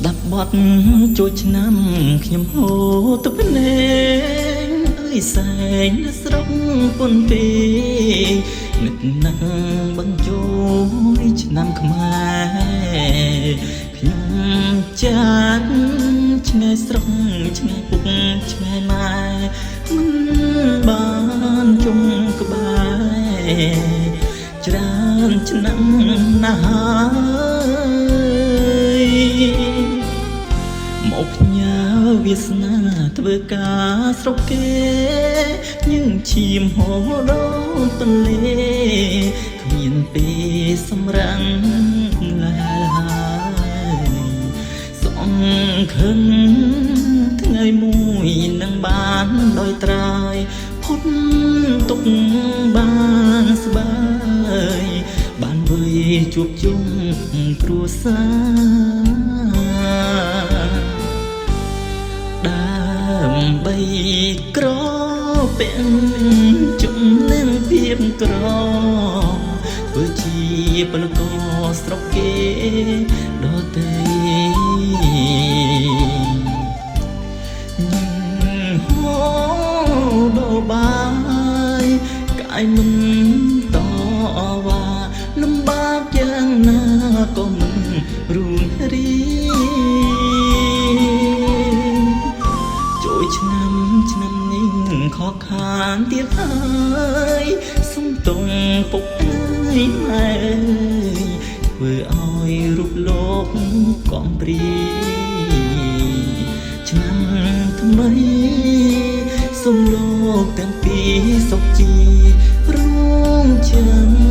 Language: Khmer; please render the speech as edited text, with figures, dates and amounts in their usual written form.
ดับบอดជួយឆ្នាំខ្ញុំហូរទឹកភ្នែកអើយសែងស្រុកពុនពេនឹកណាស់បញ្ចូលឆ្នាំខ្មែរខ្ញុំចាត់ឆ្ងាយស្រុកឆ្ងាយពុកឆ្ងាយម៉ែមិនបានជុំក្បែរច្រើនឆ្នាំណាស់ហើយមកផ្ញើវាសនាធ្វើការស្រុកគេយើងឈាមហូរដល់ទន្លេគ្មានពេលសម្រាំងឡើយសងខឹងថ្ងៃមួយនឹងបានដោយត្រើយផុតទុកបានស្បើយបានវិយជួបជុំគ្រួសារដើម្បីក្រពាំងជំនឿភាពក្រធ្វើជាពលករស្រុកគេដទៃហូដល់បាយកាយមិនតវ៉ាលំបាកយ៉ាងណាក៏មិនរួនរីជួយឆ្នាំនេះខកខានទៀតហើយសុំទងពុកអើយម៉ែធ្វើឲ្យរូបលោកកំព្រីឆ្នាំថ្មីសុំលោកទាំងពីរសុខជីរួមចាំ